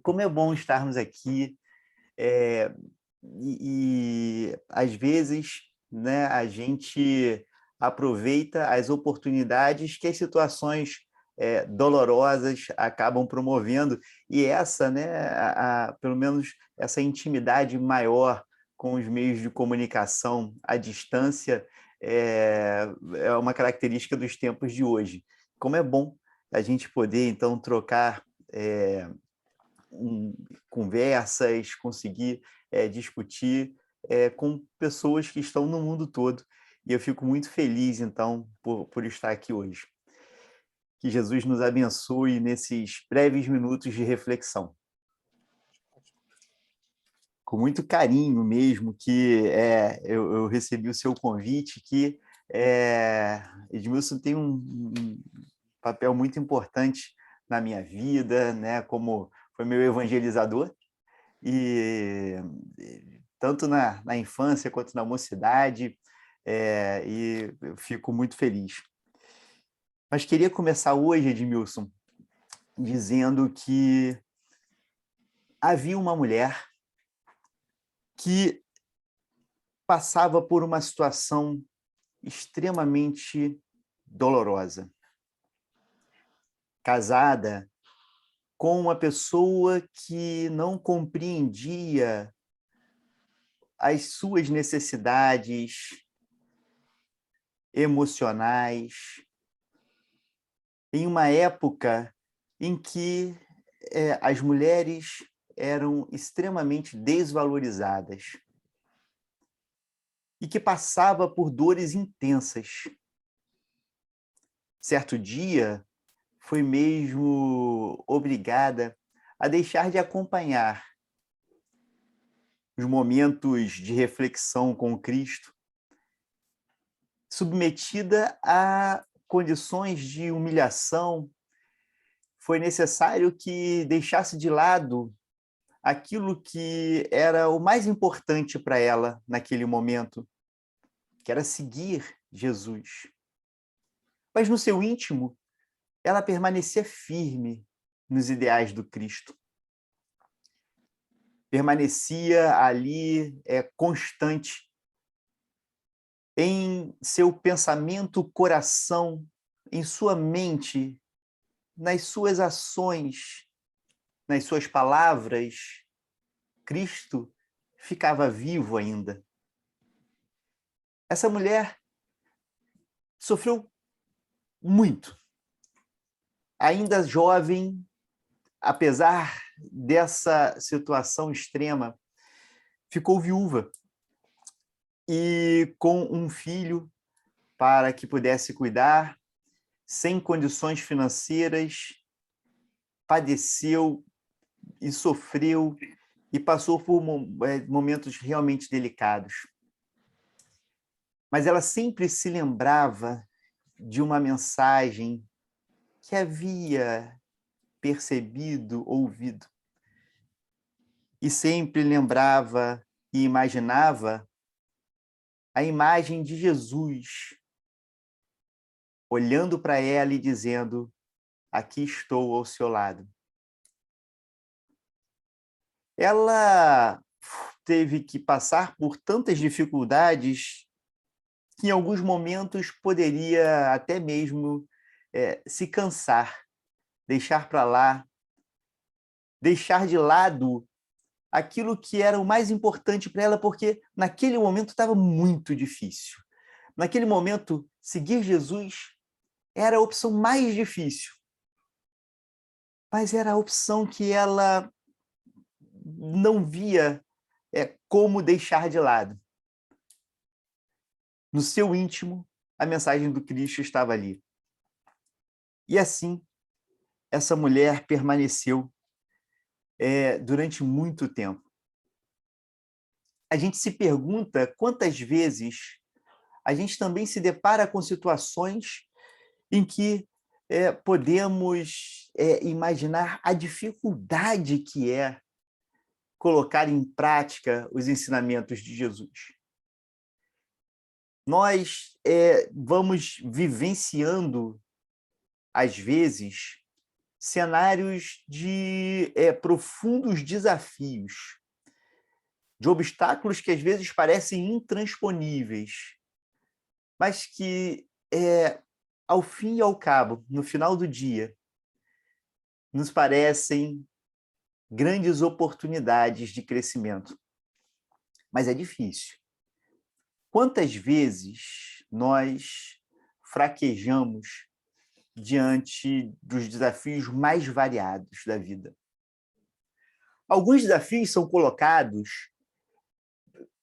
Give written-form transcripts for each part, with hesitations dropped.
Como é bom estarmos aqui. eh, às vezes, né, a gente aproveita as oportunidades que as situações dolorosas acabam promovendo, e essa, né, pelo menos essa intimidade maior com os meios de comunicação à distância é uma característica dos tempos de hoje. Como é bom a gente poder, então, trocar conversas, conseguir discutir com pessoas que estão no mundo todo. E eu fico muito feliz, então, por estar aqui hoje. Que Jesus nos abençoe nesses breves minutos de reflexão. Com muito carinho mesmo, que eu recebi o seu convite, que Edmilson tem um papel muito importante na minha vida, né, como foi meu evangelizador, e tanto na infância quanto na mocidade, e eu fico muito feliz. Mas queria começar hoje, Edmilson, dizendo que havia uma mulher que passava por uma situação extremamente dolorosa. Casada com uma pessoa que não compreendia as suas necessidades emocionais, em uma época em que as mulheres eram extremamente desvalorizadas e que passava por dores intensas. Certo dia, foi mesmo obrigada a deixar de acompanhar os momentos de reflexão com Cristo, submetida a condições de humilhação. Foi necessário que deixasse de lado aquilo que era o mais importante para ela naquele momento, que era seguir Jesus. Mas no seu íntimo, ela permanecia firme nos ideais do Cristo. Permanecia ali constante em seu pensamento, coração, em sua mente, nas suas ações, nas suas palavras. Cristo ficava vivo ainda. Essa mulher sofreu muito. Ainda jovem, apesar dessa situação extrema, ficou viúva e com um filho para que pudesse cuidar, sem condições financeiras, padeceu e sofreu e passou por momentos realmente delicados. Mas ela sempre se lembrava de uma mensagem que havia percebido, ouvido. E sempre lembrava e imaginava a imagem de Jesus, olhando para ela e dizendo: aqui estou ao seu lado. Ela teve que passar por tantas dificuldades que em alguns momentos poderia até mesmo se cansar, deixar para lá, deixar de lado aquilo que era o mais importante para ela, porque naquele momento estava muito difícil. Naquele momento, seguir Jesus era a opção mais difícil, mas era a opção que ela não via como deixar de lado. No seu íntimo, a mensagem do Cristo estava ali. E assim, essa mulher permaneceu durante muito tempo. A gente se pergunta quantas vezes a gente também se depara com situações em que podemos imaginar a dificuldade que é colocar em prática os ensinamentos de Jesus. Nós vamos vivenciando, às vezes, cenários de profundos desafios, de obstáculos que às vezes parecem intransponíveis, mas que, ao fim e ao cabo, no final do dia, nos parecem grandes oportunidades de crescimento. Mas é difícil. Quantas vezes nós fraquejamos diante dos desafios mais variados da vida? Alguns desafios são colocados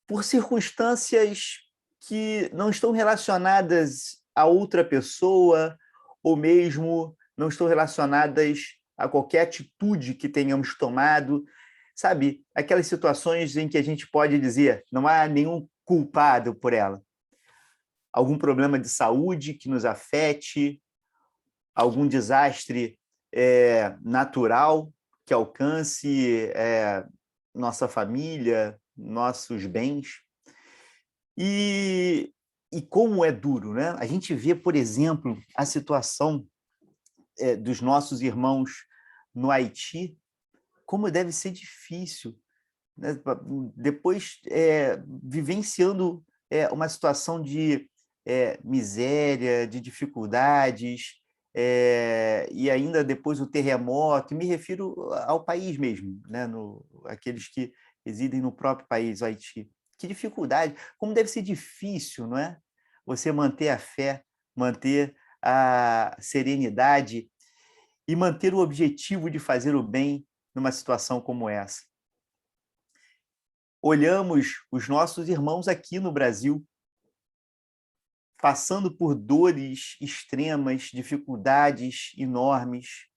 por circunstâncias que não estão relacionadas a outra pessoa ou mesmo não estão relacionadas a qualquer atitude que tenhamos tomado, sabe? Aquelas situações em que a gente pode dizer, não há nenhum culpado por ela. Algum problema de saúde que nos afete, algum desastre natural que alcance nossa família, nossos bens. E como é duro, né? A gente vê, por exemplo, a situação dos nossos irmãos no Haiti, como deve ser difícil, né? Depois vivenciando uma situação de miséria, de dificuldades, e ainda depois o terremoto, me refiro ao país mesmo, né? Aqueles que residem no próprio país, o Haiti. Que dificuldade, como deve ser difícil, não é? Você manter a fé, manter a serenidade e manter o objetivo de fazer o bem numa situação como essa. Olhamos os nossos irmãos aqui no Brasil, passando por dores extremas, dificuldades enormes,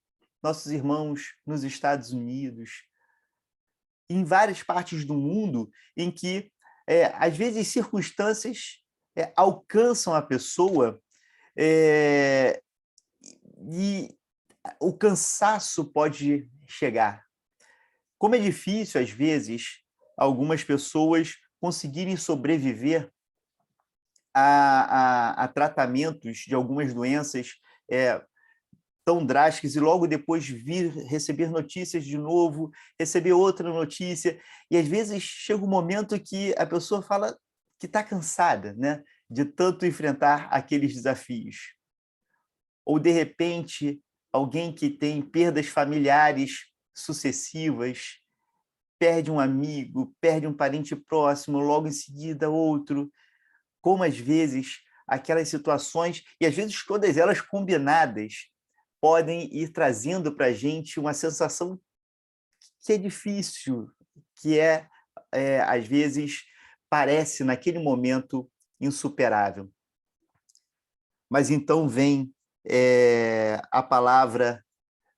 nossos irmãos nos Estados Unidos, em várias partes do mundo, em que, às vezes, circunstâncias alcançam a pessoa e o cansaço pode chegar. Como é difícil, às vezes, algumas pessoas conseguirem sobreviver a tratamentos de algumas doenças tão drásticas e logo depois vir receber notícias de novo, receber outra notícia, e às vezes chega um momento que a pessoa fala que está cansada, né, de tanto enfrentar aqueles desafios. Ou, de repente, alguém que tem perdas familiares sucessivas, perde um amigo, perde um parente próximo, logo em seguida outro. Como, às vezes, aquelas situações, e às vezes todas elas combinadas, podem ir trazendo para a gente uma sensação que é difícil, que às vezes, parece, naquele momento, insuperável. Mas então vem a palavra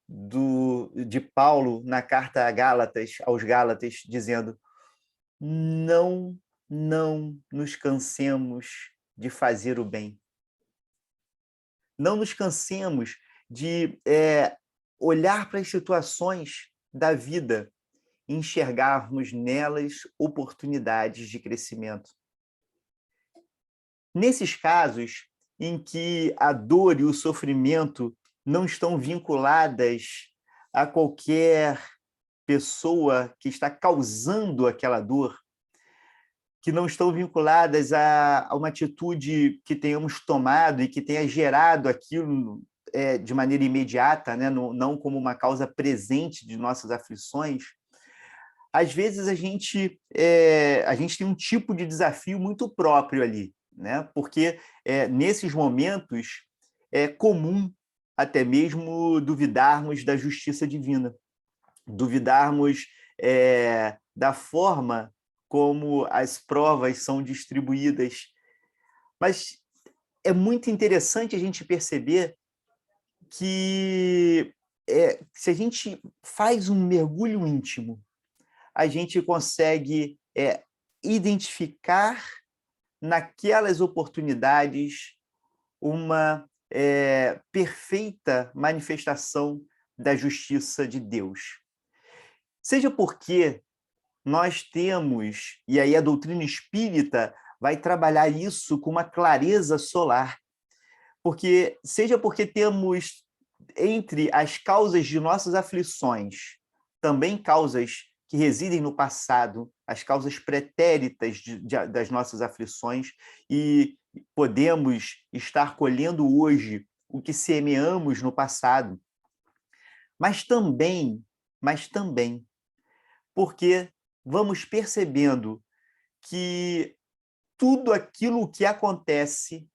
de Paulo na carta aos Gálatas, dizendo: não nos cansemos de fazer o bem. Não nos cansemos de olhar para as situações da vida e enxergarmos nelas oportunidades de crescimento. Nesses casos em que a dor e o sofrimento não estão vinculadas a qualquer pessoa que está causando aquela dor, que não estão vinculadas a uma atitude que tenhamos tomado e que tenha gerado aquilo de maneira imediata, né? Não como uma causa presente de nossas aflições, às vezes a gente tem um tipo de desafio muito próprio ali, né? Porque nesses momentos é comum até mesmo duvidarmos da justiça divina, duvidarmos da forma como as provas são distribuídas. Mas é muito interessante a gente perceber que se a gente faz um mergulho íntimo, a gente consegue identificar naquelas oportunidades uma perfeita manifestação da justiça de Deus. Seja porque nós temos, e aí a doutrina espírita vai trabalhar isso com uma clareza solar, seja porque temos entre as causas de nossas aflições, também causas que residem no passado, as causas pretéritas das nossas aflições, e podemos estar colhendo hoje o que semeamos no passado. Mas também, porque vamos percebendo que tudo aquilo que acontece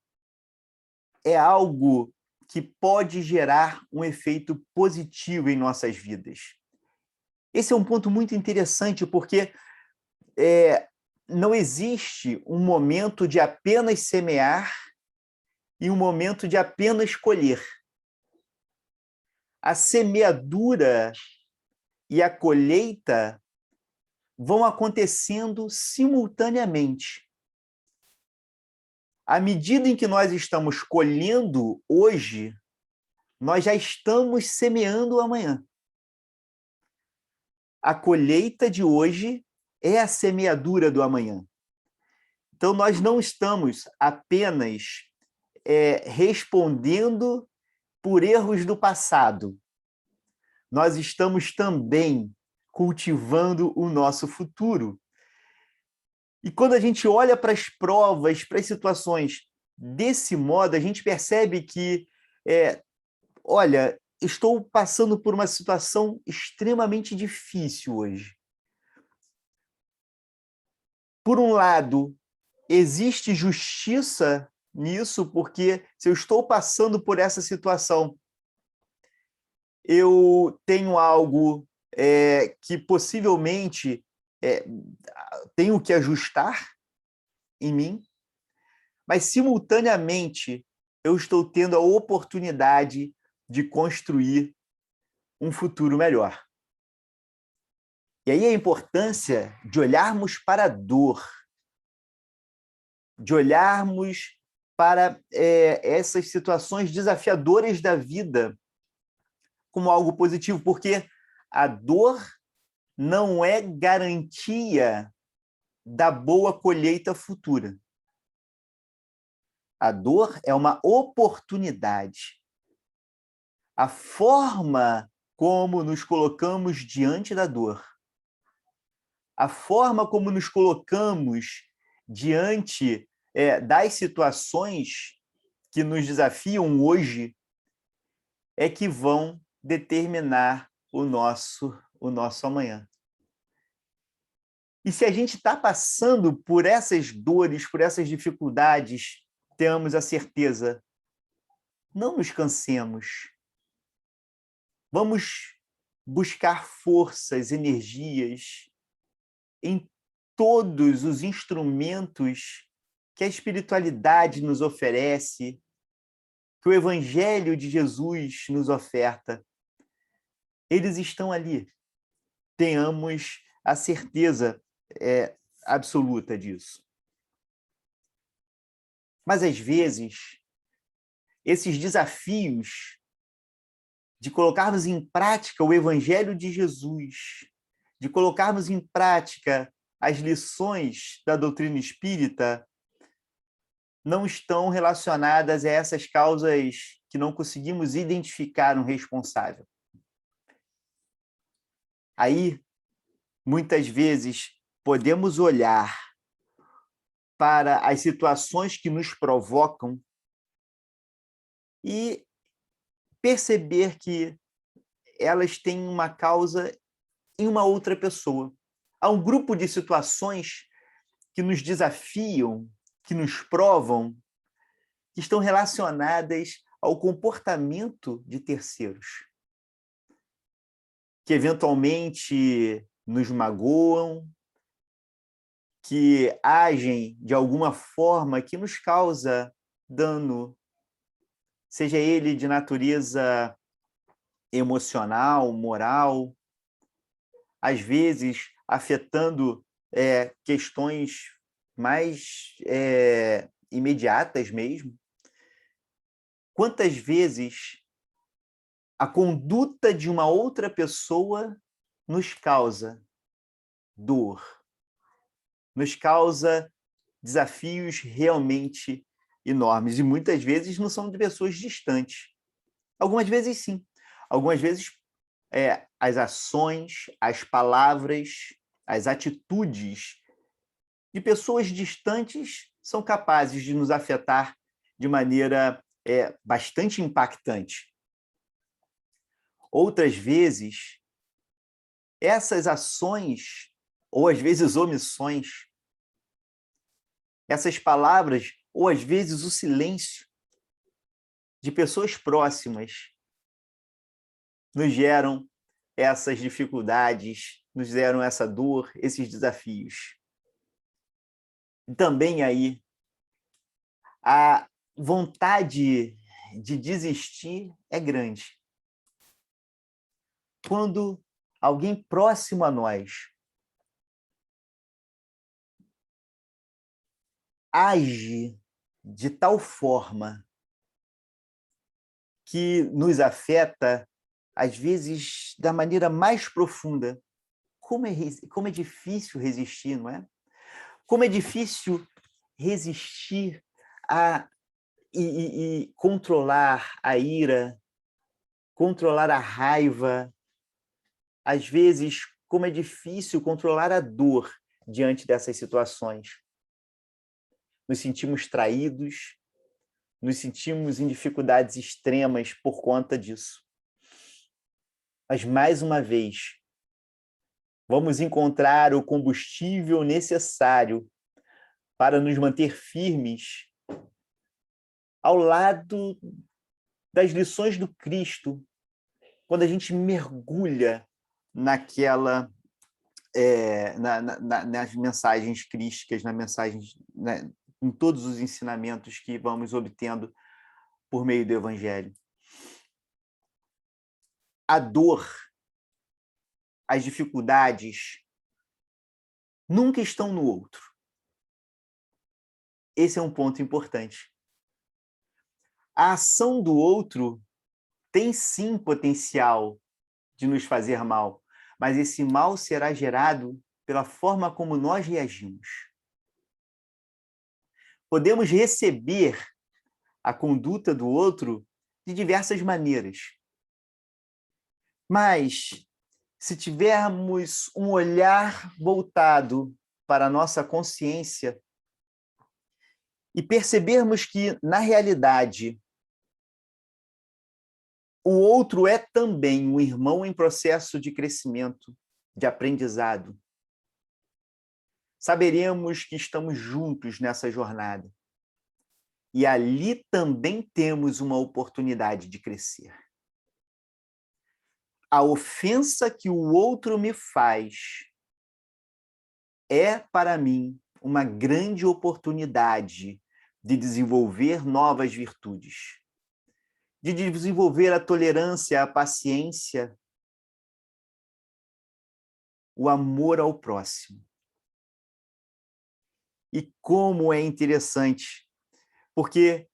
é algo que pode gerar um efeito positivo em nossas vidas. Esse é um ponto muito interessante, porque não existe um momento de apenas semear e um momento de apenas colher. A semeadura e a colheita vão acontecendo simultaneamente. À medida em que nós estamos colhendo hoje, nós já estamos semeando amanhã. A colheita de hoje é a semeadura do amanhã. Então, nós não estamos apenas respondendo por erros do passado. Nós estamos também cultivando o nosso futuro. E quando a gente olha para as provas, para as situações desse modo, a gente percebe que, olha, estou passando por uma situação extremamente difícil hoje. Por um lado, existe justiça nisso, porque se eu estou passando por essa situação, eu tenho algo que possivelmente tenho que ajustar em mim, mas, simultaneamente, eu estou tendo a oportunidade de construir um futuro melhor. E aí a importância de olharmos para a dor, de olharmos para essas situações desafiadoras da vida como algo positivo, porque a dor não é garantia da boa colheita futura. A dor é uma oportunidade. A forma como nos colocamos diante da dor, a forma como nos colocamos diante das situações que nos desafiam hoje é que vão determinar o nosso amanhã. E se a gente está passando por essas dores, por essas dificuldades, tenhamos a certeza, não nos cansemos. Vamos buscar forças, energias em todos os instrumentos que a espiritualidade nos oferece, que o Evangelho de Jesus nos oferta. Eles estão ali. Tenhamos a certeza absoluta disso. Mas, às vezes, esses desafios de colocarmos em prática o Evangelho de Jesus, de colocarmos em prática as lições da doutrina espírita, não estão relacionadas a essas causas que não conseguimos identificar um responsável. Aí, muitas vezes, podemos olhar para as situações que nos provocam e perceber que elas têm uma causa em uma outra pessoa. Há um grupo de situações que nos desafiam, que nos provam, que estão relacionadas ao comportamento de terceiros, que eventualmente nos magoam, que agem de alguma forma que nos causa dano, seja ele de natureza emocional, moral, às vezes afetando questões mais imediatas mesmo. Quantas vezes a conduta de uma outra pessoa nos causa dor, nos causa desafios realmente enormes, e muitas vezes não são de pessoas distantes. Algumas vezes, sim. Algumas vezes, as ações, as palavras, as atitudes de pessoas distantes são capazes de nos afetar de maneira bastante impactante. Outras vezes, essas ações, ou às vezes omissões, essas palavras, ou às vezes o silêncio de pessoas próximas, nos geram essas dificuldades, nos geram essa dor, esses desafios. E também aí, a vontade de desistir é grande. Quando alguém próximo a nós age de tal forma que nos afeta, às vezes, da maneira mais profunda, como é difícil resistir, não é? Como é difícil resistir e controlar a ira, controlar a raiva. Às vezes, como é difícil controlar a dor diante dessas situações. Nos sentimos traídos, nos sentimos em dificuldades extremas por conta disso. Mas, mais uma vez, vamos encontrar o combustível necessário para nos manter firmes ao lado das lições do Cristo, quando a gente mergulha naquela nas mensagens crísticas, nas mensagens, né, em todos os ensinamentos que vamos obtendo por meio do Evangelho. A dor, as dificuldades, nunca estão no outro. Esse é um ponto importante. A ação do outro tem sim potencial de nos fazer mal, mas esse mal será gerado pela forma como nós reagimos. Podemos receber a conduta do outro de diversas maneiras. Mas, se tivermos um olhar voltado para a nossa consciência e percebermos que, na realidade, o outro é também um irmão em processo de crescimento, de aprendizado, saberemos que estamos juntos nessa jornada. E ali também temos uma oportunidade de crescer. A ofensa que o outro me faz é, para mim, uma grande oportunidade de desenvolver novas virtudes, de desenvolver a tolerância, a paciência, o amor ao próximo. E como é interessante, porque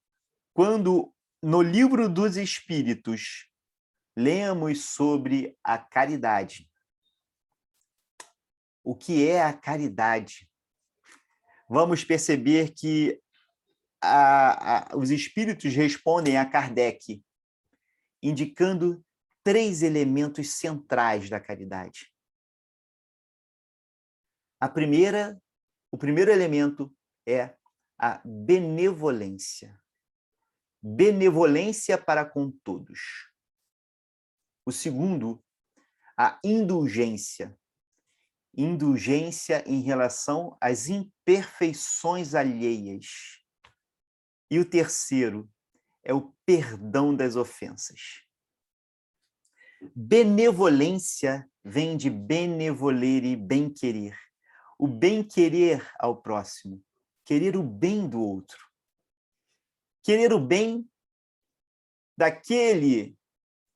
quando no Livro dos Espíritos lemos sobre a caridade, o que é a caridade? Vamos perceber que os espíritos respondem a Kardec, indicando 3 elementos centrais da caridade. O primeiro elemento é a benevolência. Benevolência para com todos. O segundo, a indulgência. Indulgência em relação às imperfeições alheias. E o terceiro é o perdão das ofensas. Benevolência vem de benevolere, bem-querer. O bem-querer ao próximo, querer o bem do outro. Querer o bem daquele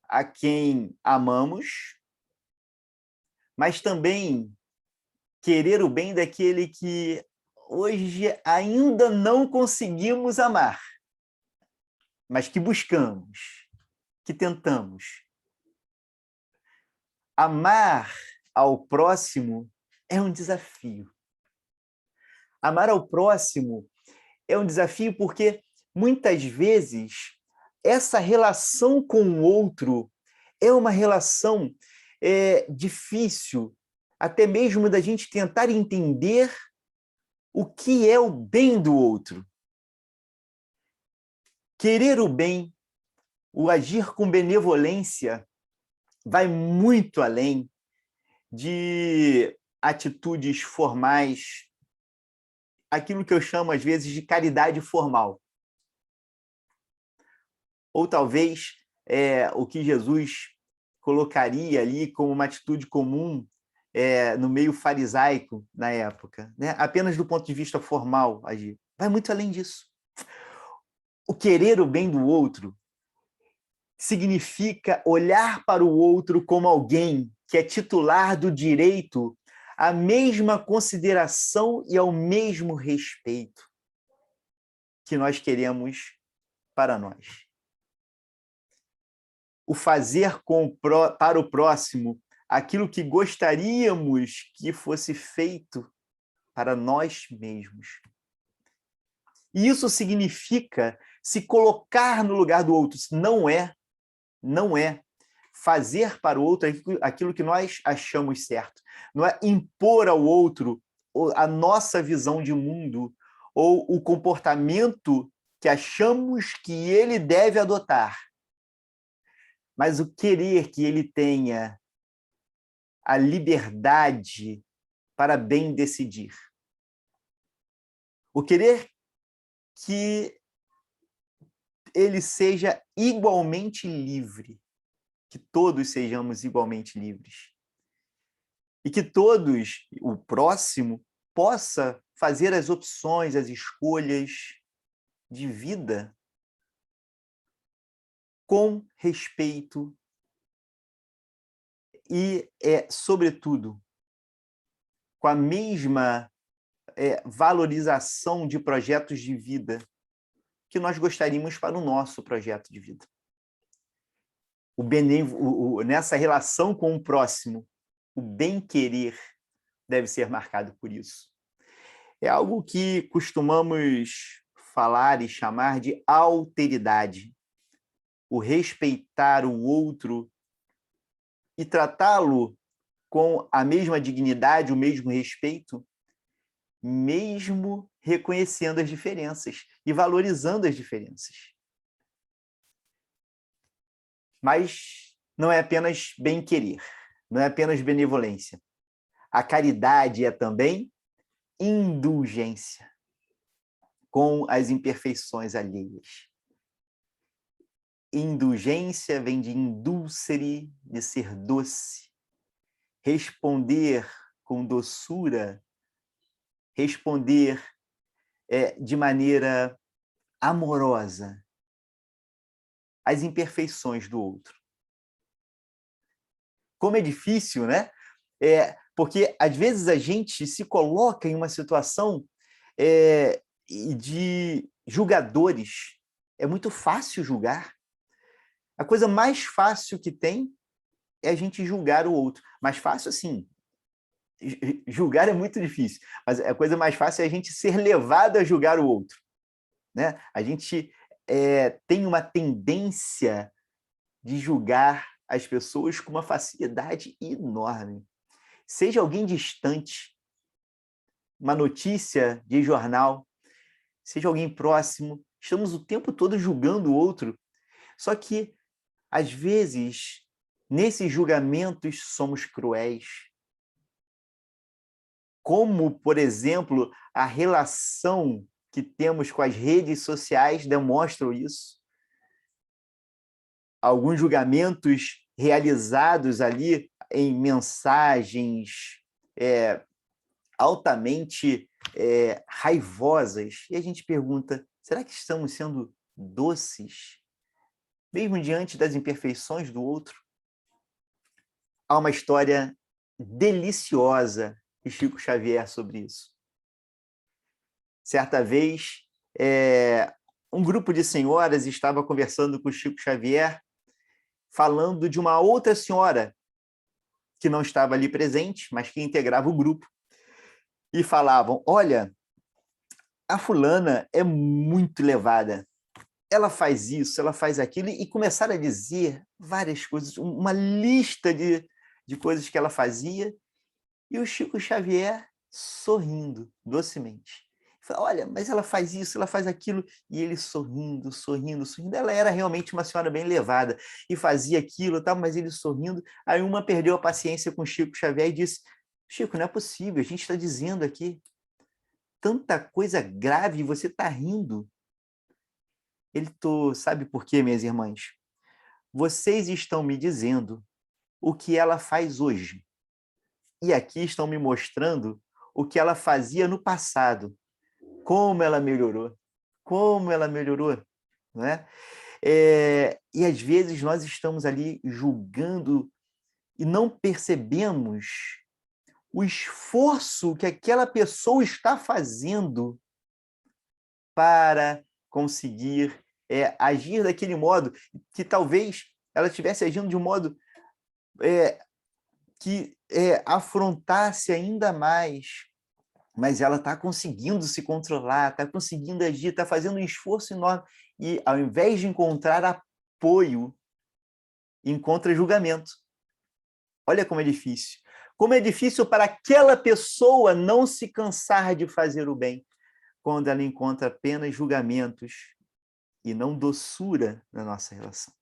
a quem amamos, mas também querer o bem daquele que hoje ainda não conseguimos amar, mas que buscamos, que tentamos. Amar ao próximo é um desafio. Amar ao próximo é um desafio porque, muitas vezes, essa relação com o outro é uma relação difícil, até mesmo da gente tentar entender o que é o bem do outro. Querer o bem, o agir com benevolência, vai muito além de atitudes formais, aquilo que eu chamo, às vezes, de caridade formal. Ou talvez o que Jesus colocaria ali como uma atitude comum no meio farisaico na época, né? Apenas do ponto de vista formal agir. Vai muito além disso. O querer o bem do outro significa olhar para o outro como alguém que é titular do direito à mesma consideração e ao mesmo respeito que nós queremos para nós. O fazer para o próximo aquilo que gostaríamos que fosse feito para nós mesmos. E isso significa se colocar no lugar do outro. Não é fazer para o outro aquilo que nós achamos certo. Não é impor ao outro a nossa visão de mundo ou o comportamento que achamos que ele deve adotar. Mas o querer que ele tenha a liberdade para bem decidir. O querer que ele seja igualmente livre, que todos sejamos igualmente livres. E que todos, o próximo, possa fazer as opções, as escolhas de vida com respeito e, sobretudo, com a mesma valorização de projetos de vida que nós gostaríamos para o nosso projeto de vida. Nessa relação com o próximo, o bem-querer deve ser marcado por isso. É algo que costumamos falar e chamar de alteridade. O respeitar o outro e tratá-lo com a mesma dignidade, o mesmo respeito, mesmo reconhecendo as diferenças e valorizando as diferenças. Mas não é apenas bem-querer, não é apenas benevolência. A caridade é também indulgência com as imperfeições alheias. Indulgência vem de indulcere, de ser doce. Responder com doçura, responder de maneira amorosa às imperfeições do outro. Como é difícil, né? Porque, às vezes, a gente se coloca em uma situação de julgadores. É muito fácil julgar. A coisa mais fácil que tem é a gente julgar o outro. Mais fácil, assim, julgar é muito difícil, mas a coisa mais fácil é a gente ser levado a julgar o outro, né? A gente tem uma tendência de julgar as pessoas com uma facilidade enorme. Seja alguém distante, uma notícia de jornal, seja alguém próximo, estamos o tempo todo julgando o outro. Só que, às vezes, nesses julgamentos somos cruéis. Como, por exemplo, a relação que temos com as redes sociais demonstra isso. Alguns julgamentos realizados ali em mensagens altamente raivosas. E a gente pergunta, será que estamos sendo doces, mesmo diante das imperfeições do outro? Há uma história deliciosa de Chico Xavier sobre isso. Certa vez, um grupo de senhoras estava conversando com Chico Xavier, falando de uma outra senhora que não estava ali presente, mas que integrava o grupo, e falavam, olha, a fulana é muito levada, ela faz isso, ela faz aquilo, e começaram a dizer várias coisas, uma lista de coisas que ela fazia, e o Chico Xavier sorrindo docemente. Fala, olha, mas ela faz isso, ela faz aquilo, e ele sorrindo, sorrindo, sorrindo. Ela era realmente uma senhora bem levada, e fazia aquilo, tal, mas ele sorrindo. Aí uma perdeu a paciência com o Chico Xavier e disse, Chico, não é possível, a gente está dizendo aqui tanta coisa grave e você está rindo. Sabe por quê, minhas irmãs? Vocês estão me dizendo o que ela faz hoje. E aqui estão me mostrando o que ela fazia no passado. Como ela melhorou. Como ela melhorou. Né? E às vezes nós estamos ali julgando e não percebemos o esforço que aquela pessoa está fazendo para conseguir agir daquele modo, que talvez ela estivesse agindo de um modo que afrontasse ainda mais, mas ela está conseguindo se controlar, está conseguindo agir, está fazendo um esforço enorme, e ao invés de encontrar apoio, encontra julgamento. Olha como é difícil. Como é difícil para aquela pessoa não se cansar de fazer o bem, quando ela encontra apenas julgamentos e não doçura na nossa relação.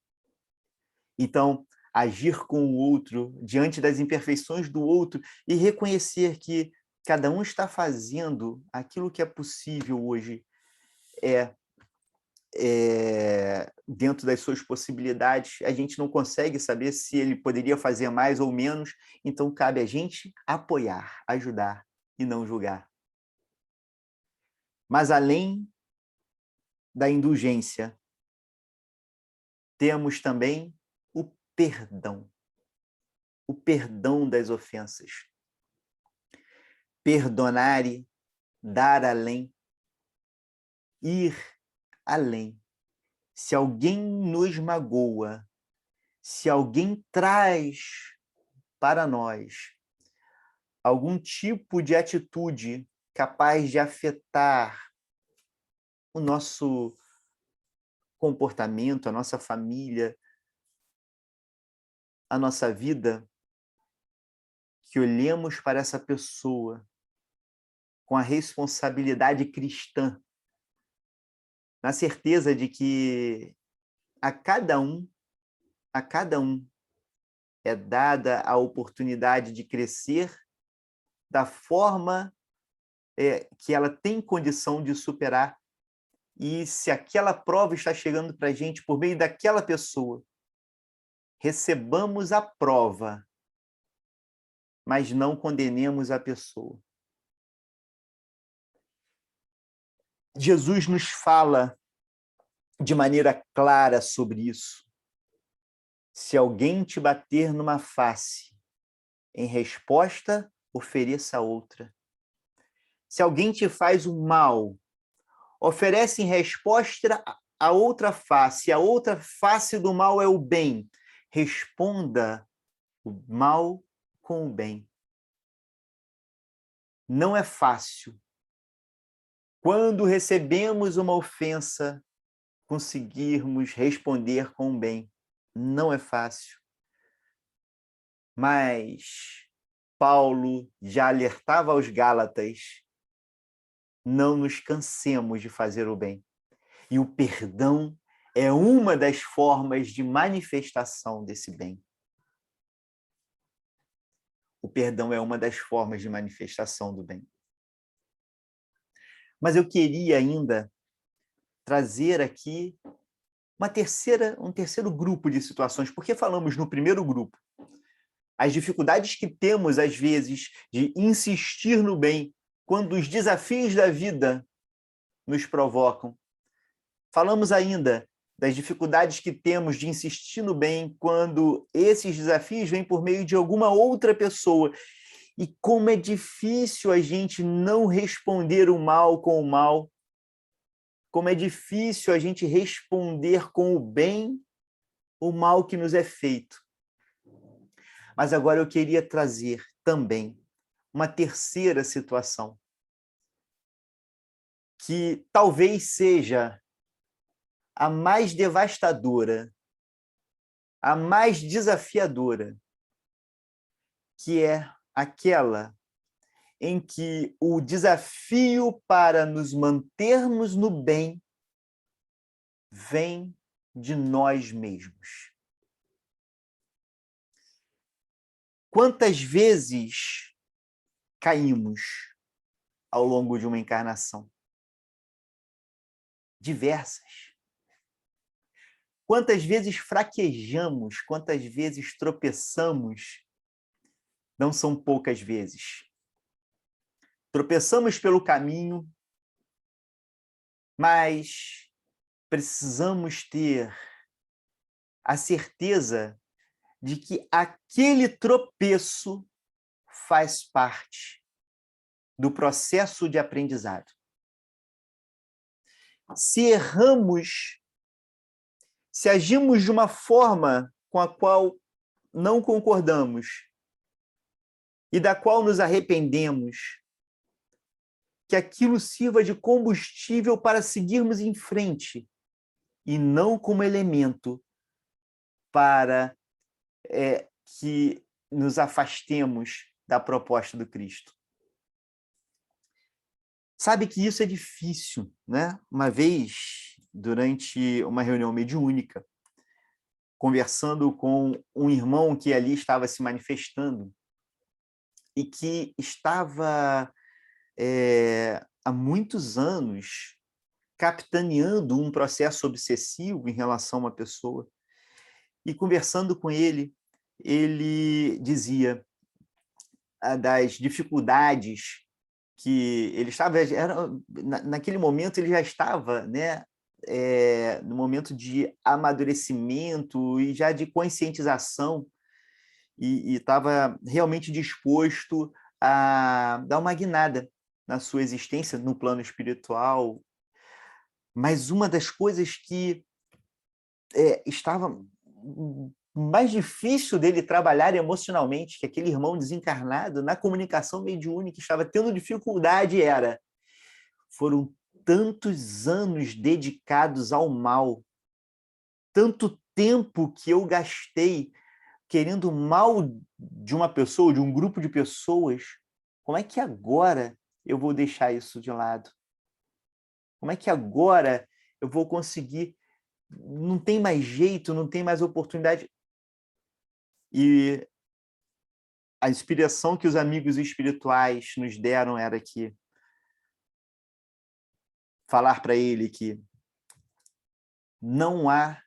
Então, agir com o outro, diante das imperfeições do outro, e reconhecer que cada um está fazendo aquilo que é possível hoje, dentro das suas possibilidades. A gente não consegue saber se ele poderia fazer mais ou menos, então cabe a gente apoiar, ajudar e não julgar. Mas além da indulgência, temos também o perdão das ofensas. Perdonare, dar além, ir além. Se alguém nos magoa, se alguém traz para nós algum tipo de atitude capaz de afetar o nosso comportamento, a nossa família, a nossa vida, que olhemos para essa pessoa com a responsabilidade cristã, na certeza de que a cada um é dada a oportunidade de crescer da forma que ela tem condição de superar. E se aquela prova está chegando para a gente por meio daquela pessoa, recebamos a prova, mas não condenemos a pessoa. Jesus nos fala de maneira clara sobre isso. Se alguém te bater numa face, em resposta, ofereça outra. Se alguém te faz um mal, oferece em resposta a outra face. A outra face do mal é o bem. Responda o mal com o bem. Não é fácil. Quando recebemos uma ofensa, conseguirmos responder com o bem. Não é fácil. Mas Paulo já alertava aos Gálatas: não nos cansemos de fazer o bem. E o perdão é uma das formas de manifestação desse bem. O perdão é uma das formas de manifestação do bem. Mas eu queria ainda trazer aqui um terceiro grupo de situações, porque falamos no primeiro grupo as dificuldades que temos, às vezes, de insistir no bem quando os desafios da vida nos provocam. Falamos ainda das dificuldades que temos de insistir no bem quando esses desafios vêm por meio de alguma outra pessoa. E como é difícil a gente não responder o mal com o mal. Como é difícil a gente responder com o bem o mal que nos é feito. Mas agora eu queria trazer também uma terceira situação, que talvez seja a mais devastadora, a mais desafiadora, que é aquela em que o desafio para nos mantermos no bem vem de nós mesmos. Quantas vezes caímos ao longo de uma encarnação? Diversas. Quantas vezes fraquejamos, quantas vezes tropeçamos? Não são poucas vezes. Tropeçamos pelo caminho, mas precisamos ter a certeza de que aquele tropeço faz parte do processo de aprendizado. Se erramos, se agimos de uma forma com a qual não concordamos e da qual nos arrependemos, que aquilo sirva de combustível para seguirmos em frente e não como elemento para que nos afastemos da proposta do Cristo. Sabe que isso é difícil, né? Uma vez, durante uma reunião mediúnica, conversando com um irmão que ali estava se manifestando e que estava há muitos anos capitaneando um processo obsessivo em relação a uma pessoa. E conversando com ele, ele dizia das dificuldades que ele estava... naquele momento ele já estava, né, no momento de amadurecimento e já de conscientização, e estava realmente disposto a dar uma guinada na sua existência no plano espiritual. Mas uma das coisas que estava mais difícil dele trabalhar emocionalmente, que aquele irmão desencarnado, na comunicação mediúnica, estava tendo dificuldade, foram tantos anos dedicados ao mal, tanto tempo que eu gastei querendo o mal de uma pessoa, de um grupo de pessoas. Como é que agora eu vou deixar isso de lado? Como é que agora eu vou conseguir? Não tem mais jeito, não tem mais oportunidade. E a inspiração que os amigos espirituais nos deram era que falar para ele que não há,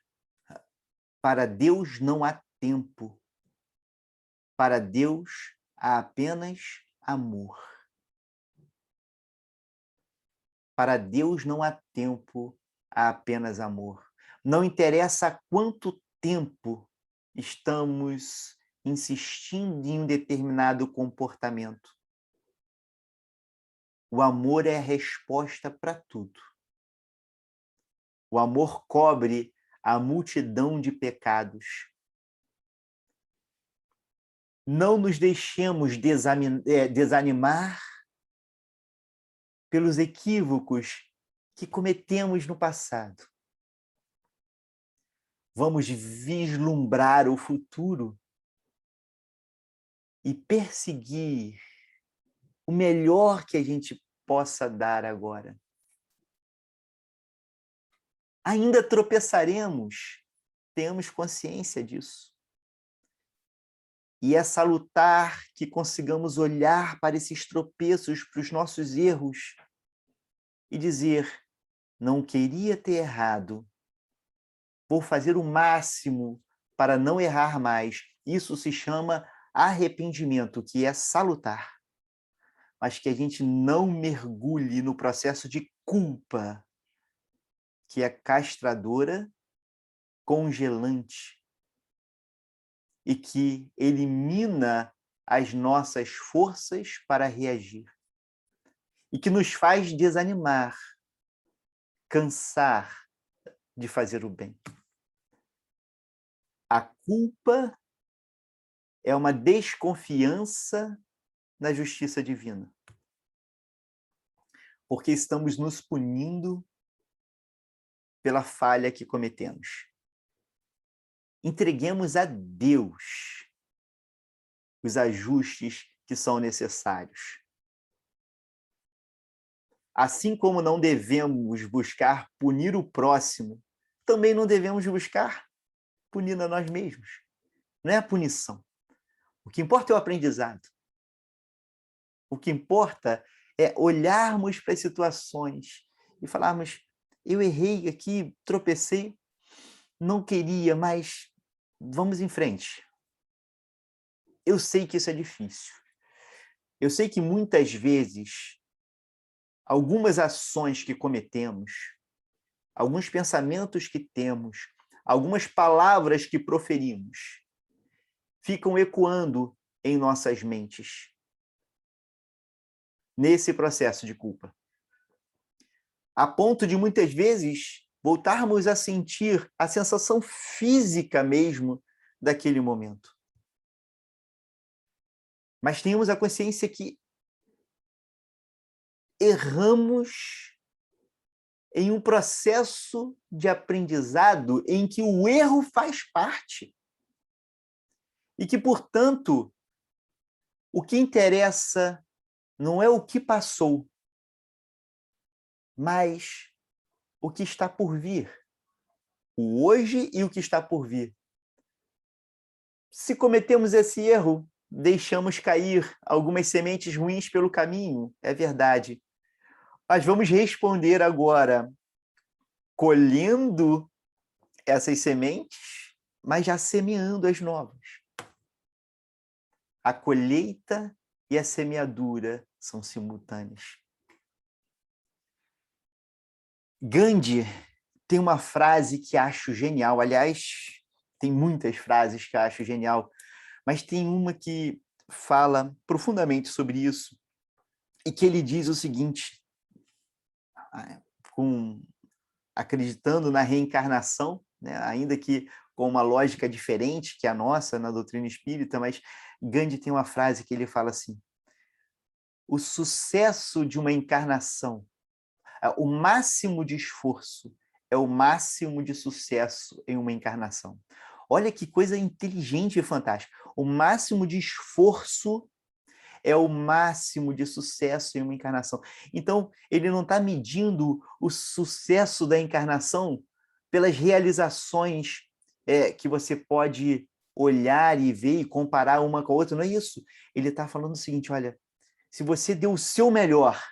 para Deus não há tempo, para Deus há apenas amor. Para Deus não há tempo, há apenas amor. Não interessa há quanto tempo estamos insistindo em um determinado comportamento. O amor é a resposta para tudo. O amor cobre a multidão de pecados. Não nos deixemos desanimar pelos equívocos que cometemos no passado. Vamos vislumbrar o futuro e perseguir o melhor que a gente possa dar agora. Ainda tropeçaremos, tenhamos consciência disso. E é salutar que consigamos olhar para esses tropeços, para os nossos erros e dizer: não queria ter errado, vou fazer o máximo para não errar mais. Isso se chama arrependimento, que é salutar. Mas que a gente não mergulhe no processo de culpa, que é castradora, congelante, e que elimina as nossas forças para reagir. E que nos faz desanimar, cansar de fazer o bem. A culpa é uma desconfiança na justiça divina. Porque estamos nos punindo pela falha que cometemos. Entreguemos a Deus os ajustes que são necessários. Assim como não devemos buscar punir o próximo, também não devemos buscar punir a nós mesmos. Não é a punição. O que importa é o aprendizado. O que importa é olharmos para as situações e falarmos: eu errei aqui, tropecei, não queria, mas vamos em frente. Eu sei que isso é difícil. Eu sei que muitas vezes algumas ações que cometemos, alguns pensamentos que temos, algumas palavras que proferimos, ficam ecoando em nossas mentes nesse processo de culpa. A ponto de, muitas vezes, voltarmos a sentir a sensação física mesmo daquele momento. Mas tenhamos a consciência que erramos em um processo de aprendizado em que o erro faz parte. E que, portanto, o que interessa não é o que passou, mas o que está por vir. O hoje e o que está por vir. Se cometemos esse erro, deixamos cair algumas sementes ruins pelo caminho, é verdade. Mas vamos responder agora, colhendo essas sementes, mas já semeando as novas. A colheita e a semeadura são simultâneas. Gandhi tem uma frase que acho genial. Aliás, tem muitas frases que acho genial, mas tem uma que fala profundamente sobre isso e que ele diz o seguinte, acreditando na reencarnação, né, ainda que com uma lógica diferente que a nossa na doutrina espírita, mas Gandhi tem uma frase que ele fala assim: o sucesso de uma encarnação, o máximo de esforço é o máximo de sucesso em uma encarnação. Olha que coisa inteligente e fantástica. O máximo de esforço é o máximo de sucesso em uma encarnação. Então, ele não está medindo o sucesso da encarnação pelas realizações que você pode olhar e ver e comparar uma com a outra. Não é isso. Ele está falando o seguinte, olha, se você deu o seu melhor,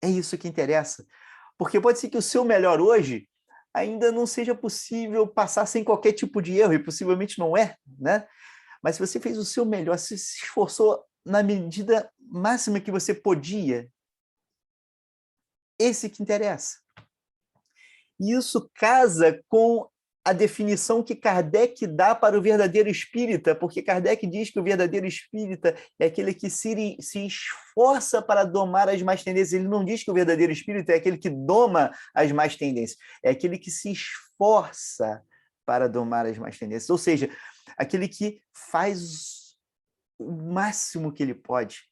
é isso que interessa. Porque pode ser que o seu melhor hoje ainda não seja possível passar sem qualquer tipo de erro, e possivelmente não é, né? Mas se você fez o seu melhor, se esforçou na medida máxima que você podia, esse que interessa. E isso casa com a definição que Kardec dá para o verdadeiro espírita, porque Kardec diz que o verdadeiro espírita é aquele que se esforça para domar as más tendências. Ele não diz que o verdadeiro espírita é aquele que doma as más tendências, é aquele que se esforça para domar as más tendências, ou seja, aquele que faz o máximo que ele pode.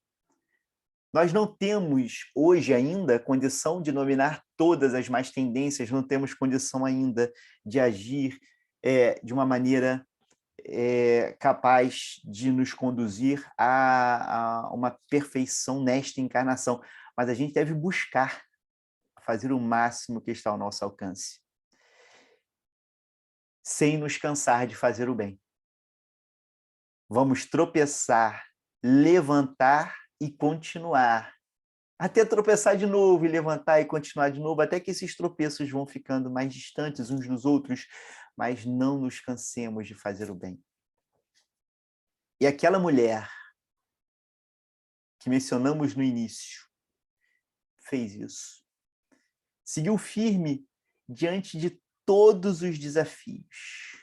Nós não temos hoje ainda condição de dominar todas as más tendências, não temos condição ainda de agir de uma maneira capaz de nos conduzir a uma perfeição nesta encarnação. Mas a gente deve buscar fazer o máximo que está ao nosso alcance, sem nos cansar de fazer o bem. Vamos tropeçar, levantar e continuar, até tropeçar de novo e levantar e continuar de novo, até que esses tropeços vão ficando mais distantes uns dos outros, mas não nos cansemos de fazer o bem. E aquela mulher que mencionamos no início fez isso. Seguiu firme diante de todos os desafios.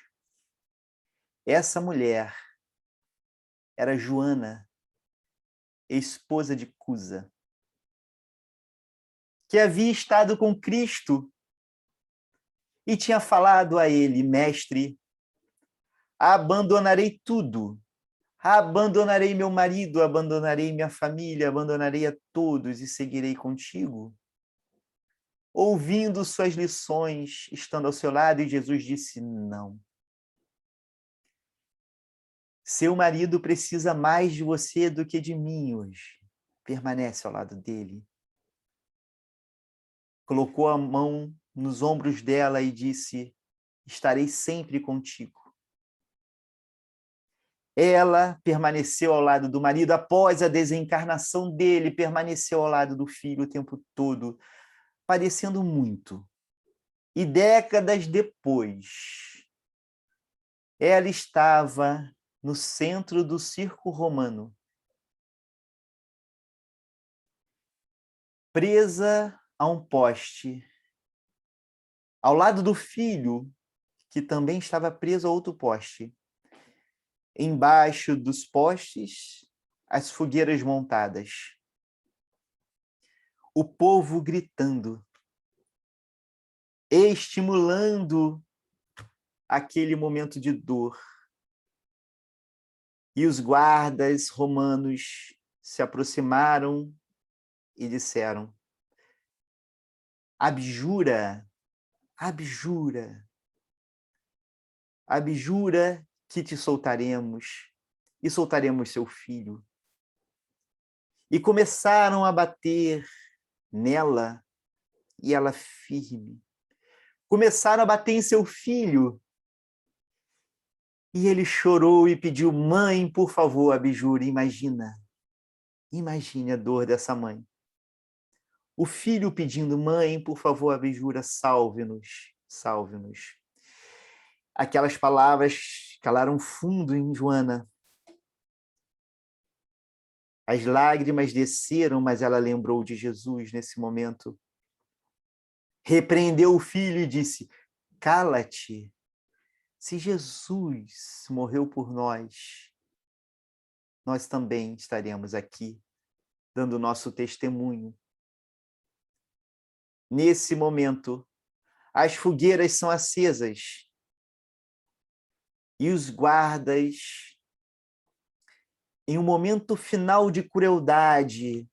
Essa mulher era Joana, esposa de Cusa, que havia estado com Cristo e tinha falado a ele, mestre, abandonarei tudo, abandonarei meu marido, abandonarei minha família, abandonarei a todos e seguirei contigo. ouvindo suas lições, estando ao seu lado, e Jesus disse: não. Seu marido precisa mais de você do que de mim hoje. Permanece ao lado dele. Colocou a mão nos ombros dela e disse: estarei sempre contigo. Ela permaneceu ao lado do marido após a desencarnação dele, permaneceu ao lado do filho o tempo todo, padecendo muito. E décadas depois, ela estava no centro do circo romano, presa a um poste, ao lado do filho, que também estava preso a outro poste. Embaixo dos postes, as fogueiras montadas. O povo gritando, estimulando aquele momento de dor. E os guardas romanos se aproximaram e disseram: abjura, abjura, abjura que te soltaremos e soltaremos seu filho. E começaram a bater nela e ela firme. Começaram a bater em seu filho. E ele chorou e pediu: mãe, por favor, abjure. Imagine a dor dessa mãe. O filho pedindo: mãe, por favor, abjura, salve-nos, salve-nos. Aquelas palavras calaram fundo em Joana. As lágrimas desceram, mas ela lembrou de Jesus nesse momento. Repreendeu o filho e disse: cala-te. Se Jesus morreu por nós, nós também estaremos aqui, dando o nosso testemunho. Nesse momento, as fogueiras são acesas e os guardas, em um momento final de crueldade,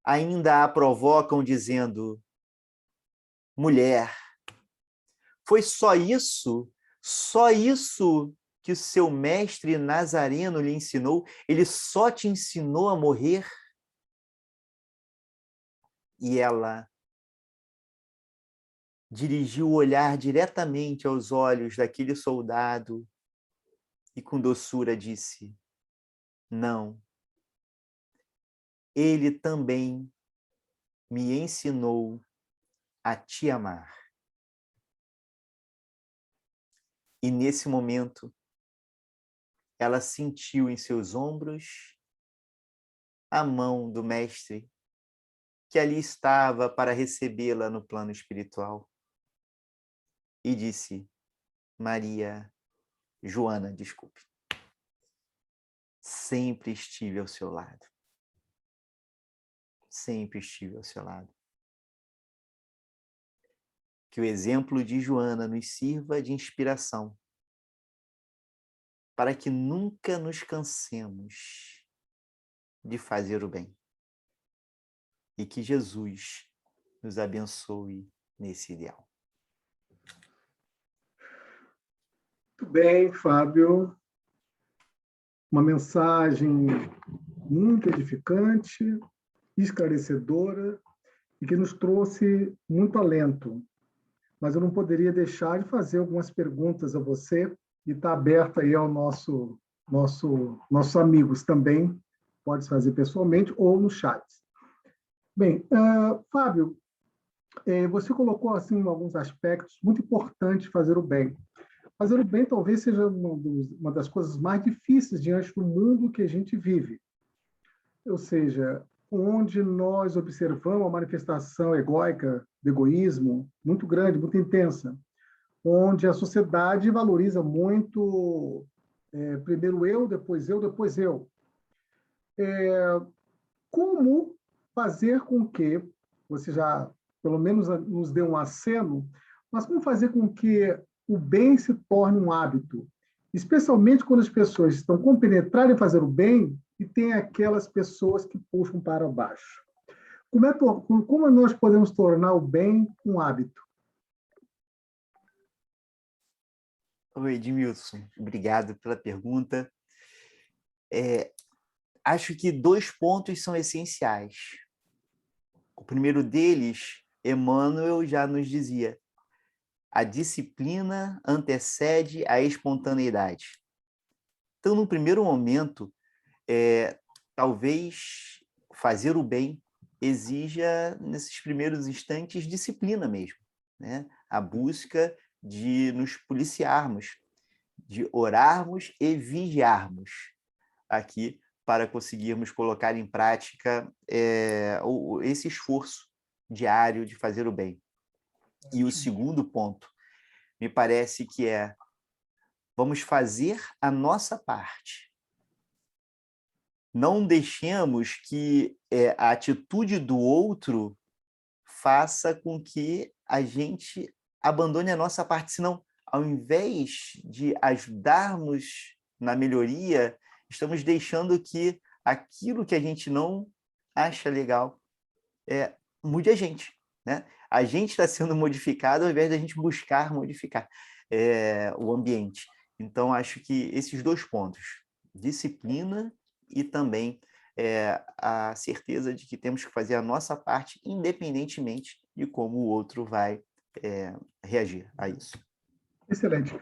ainda a provocam dizendo: mulher, foi só isso que o seu mestre Nazareno lhe ensinou? Ele só te ensinou a morrer? E ela dirigiu o olhar diretamente aos olhos daquele soldado e com doçura disse: não, ele também me ensinou a te amar. E nesse momento, ela sentiu em seus ombros a mão do mestre que ali estava para recebê-la no plano espiritual. E disse: Joana, desculpe. Sempre estive ao seu lado. Sempre estive ao seu lado. Que o exemplo de Joana nos sirva de inspiração para que nunca nos cansemos de fazer o bem. E que Jesus nos abençoe nesse ideal. Muito bem, Fábio. Uma mensagem muito edificante, esclarecedora e que nos trouxe muito alento. Mas eu não poderia deixar de fazer algumas perguntas a você e está aberto aí ao nossos amigos também. Pode fazer pessoalmente ou no chat. Bem, Fábio, você colocou assim alguns aspectos muito importantes de fazer o bem. Fazer o bem talvez seja uma das coisas mais difíceis diante do mundo que a gente vive. Ou seja, onde nós observamos a manifestação egóica do egoísmo muito grande, muito intensa, onde a sociedade valoriza muito primeiro eu, depois eu, depois eu. Como fazer com que, você já pelo menos nos deu um aceno, mas como fazer com que o bem se torne um hábito? Especialmente quando as pessoas estão compenetradas em fazer o bem e tem aquelas pessoas que puxam para baixo. como nós podemos tornar o bem um hábito? Oi, Edmilson, obrigado pela pergunta. Acho que 2 pontos são essenciais. O primeiro deles, Emmanuel já nos dizia: a disciplina antecede a espontaneidade. Então, no primeiro momento, talvez fazer o bem exija, nesses primeiros instantes, disciplina mesmo, né? A busca de nos policiarmos, de orarmos e vigiarmos aqui para conseguirmos colocar em prática esse esforço diário de fazer o bem. E o segundo ponto, me parece que vamos fazer a nossa parte. Não deixemos que a atitude do outro faça com que a gente abandone a nossa parte, senão, ao invés de ajudarmos na melhoria, estamos deixando que aquilo que a gente não acha legal mude a gente, né? A gente está sendo modificado ao invés da gente buscar modificar o ambiente. Então, acho que esses 2 pontos, disciplina e também a certeza de que temos que fazer a nossa parte, independentemente de como o outro vai reagir a isso. Excelente.